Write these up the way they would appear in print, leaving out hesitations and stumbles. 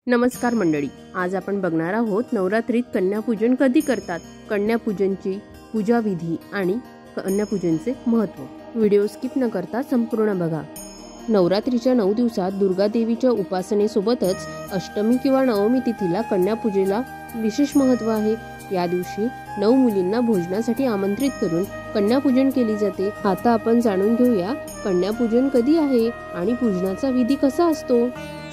नमस्कार मंडळी, आज आपण बघणार आहोत नवरात्रीत कन्यापूजन कधी करतात, कन्यापूजनची पूजा विधी आणि कन्यापूजनचे महत्त्व। व्हिडिओ स्किप न करता संपूर्ण बघा। नवरात्रीच्या 9 दिवसात दुर्गा देवीच्या उपासनेसोबतच अष्टमी किंवा नवमी तिथीला कन्यापूजेला विशेष महत्त्व आहे। या दिवशी 9 मुलींना भोजनासाठी आमंत्रित करून कन्यापूजन केले जाते। आता आपण जाणून घेऊया कन्यापूजन कधी आहे आणि पूजनाचा विधी कसा असतो।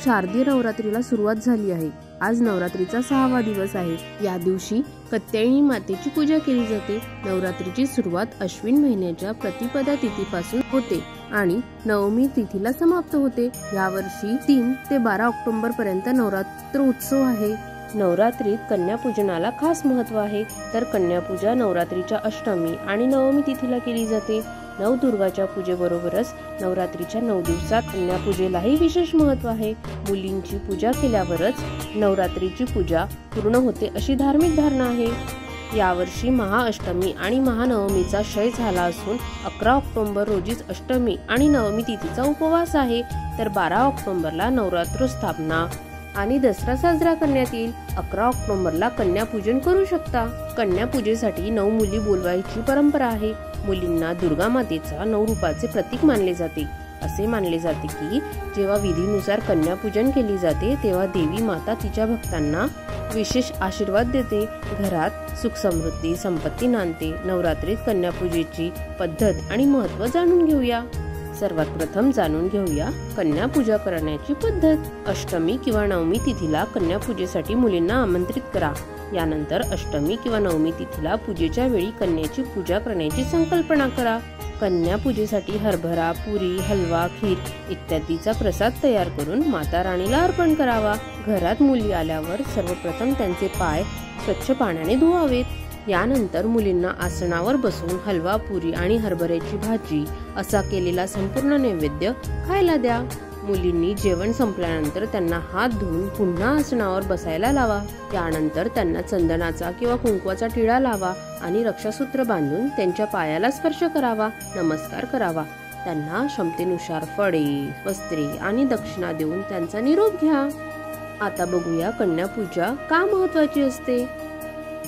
शारदीय नवरात्रीला सुरुवात झाली आहे। आज नवरात्रीचा 6वा दिवस आहे। या दिवशी कात्यायनी मातेची पूजा केली जाते। नवरात्रीची सुरुवात अश्विन महिन्याच्या प्रतिपदा तिथीपासून होते आणि नवमी तिथीला समाप्त होते। या वर्षी 3 ते 12 ऑक्टोबर पर्यंत नवरात्र उत्सव आहे। नवरात्रीत कन्यापूजनाला खास महत्त्व आहे, तर कन्यापूजा नवरात्रीच्या अष्टमी आणि नवमी तिथीला केली जाते। नवदुर्गाच्या पूजेबरोबरच नवरात्रीच्या 9 दिवसात कन्यापूजेलाही विशेष महत्त्व आहे। मुलींची पूजा केल्यावरच नवरात्रीची पूजा पूर्ण होते अशी धार्मिक धारणा आहे। यावर्षी महाअष्टमी आणि महानवमीचा क्षय झाला असून 11 ऑक्टोबर रोजीच अष्टमी आणि नवमी तिथीचा उपवास आहे, तर 12 ऑक्टोबरला नवरात्र स्थापना आणि दसरा साजरा करण्यात येईल। 11 ऑक्टोबरला कन्यापूजन करू शकता। कन्यापूजेसाठी 9 मुली बोलवायची परंपरा आहे। मुलींना दुर्गा मातेचा 9 रूपाचे प्रतीक मानले जाते। असे मानले जाते की जेव्हा विधीनुसार कन्यापूजन केली जाते तेव्हा देवी माता तिच्या भक्तांना विशेष आशीर्वाद देते, घरात सुख समृद्धी संपत्ती नांदते। नवरात्रीत कन्यापूजेची पद्धत आणि महत्त्व जाणून घेऊया। सर्वात प्रथम जाणून घेऊया कन्यापूजा करण्याची पद्धत। अष्टमी किंवा नवमी तिथीला कन्यापूजेसाठी मुलींना आमंत्रित करा। यानंतर अष्टमी किंवा नवमी तिथीला पूजेच्या वेळी कन्याची पूजा करण्याची संकल्पना करा। कन्या पूजेसाठी हरभरा, पुरी, हलवा, खीर इत्यादीचा प्रसाद तयार करून माता राणीला अर्पण करावा। घरात मुली आल्यावर सर्वप्रथम त्यांचे पाय स्वच्छ पाण्याने धुवावेत। यानंतर मुलींना आसनावर बसवून हलवा, पुरी आणि हरभऱ्याची भाजी असा केलेला संपूर्ण नैवेद्य खायला द्या। मुलींनी जेवण संपल्यानंतर त्यांना हात धुवून पुन्हा आसनावर बसायला लावा। त्यानंतर त्यांना चंदनाचा किंवा कुंकवाचा टिळा लावा आणि रक्षासूत्र बांधून त्यांच्या पायाला स्पर्श करावा, नमस्कार करावा। त्यांना क्षमतेनुसार फळे, वस्त्रे आणि दक्षिणा देऊन त्यांचा निरोप घ्या। आता बघूया कन्यापूजा का महत्त्वाची असते।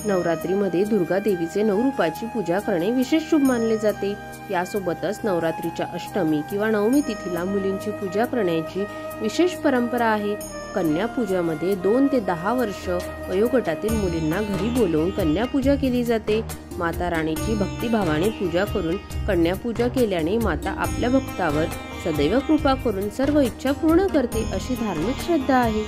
नवरात्रीमध्ये दुर्गा देवीचे 9 रूपाची पूजा करणे विशेष शुभ मानले जाते। यासोबतच नवरात्रीच्या अष्टमी किंवा नवमी तिथीला मुलींची पूजा करण्याची विशेष परंपरा आहे। कन्यापूजामध्ये 2 ते 10 वर्ष वयोगटातील मुलींना घरी बोलवून कन्यापूजा केली जाते। माता राणीची भक्तिभावाने पूजा करून कन्यापूजा केल्याने माता आपल्या भक्तावर सदैव कृपा करून सर्व इच्छा पूर्ण करते अशी धार्मिक श्रद्धा आहे।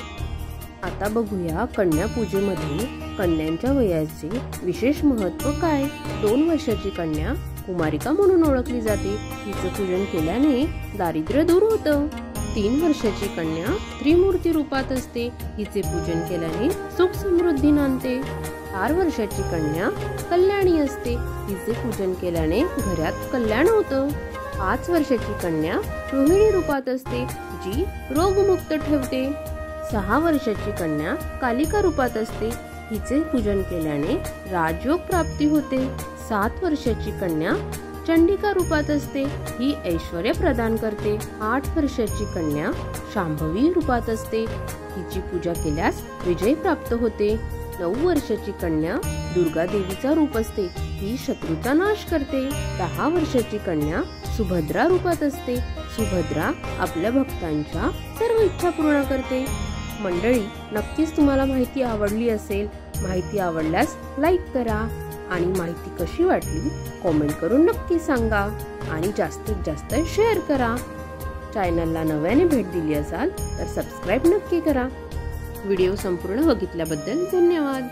आता बघूया कन्यापूजेमध्ये कन्यांच्या वयाचे विशेष महत्त्व काय। 2 वर्षाची कन्या कुमारिका म्हणून ओळखली जाते। हिचे पूजन केल्याने दारिद्र्य दूर होतं। 3 वर्षाची कन्या त्रिमूर्ती रूपात असते। हिचे पूजन केल्याने सुख समृद्धी नांदते। 4 वर्षाची कन्या कल्याणी असते। हिचे पूजन केल्याने घरात कल्याण होतं। 5 वर्षाची कन्या रोहिणी रूपात असते, जी रोगमुक्त ठेवते। 6 वर्षाची कन्या कालिका रूपात असते। हिचे पूजन केल्याने राजयोग प्राप्ती होते। 7 वर्षाची कन्या चंडिका रूपात असते, ही ऐश्वर्य प्रदान करते। 8 वर्षाची कन्या शांभवी रूपात असते, हिची पूजा केल्यास विजय प्राप्त होते। 9 वर्षाची कन्या दुर्गा देवीचा रूप असते, ही शत्रूचा नाश करते। 10 वर्षाची कन्या सुभद्रा रूपात असते, सुभद्रा आपल्या भक्तांच्या सर्व इच्छा पूर्ण करते। मंडळी, नक्कीच तुम्हाला माहिती आवडली असेल। माहिती आवडल्यास लाईक करा आणि माहिती कशी वाटली कमेंट करून नक्की सांगा आणि जास्तीत जास्त शेअर करा। चॅनलला नव्याने भेट दिली असाल तर सबस्क्राईब नक्की करा। व्हिडिओ संपूर्ण बघितल्याबद्दल धन्यवाद।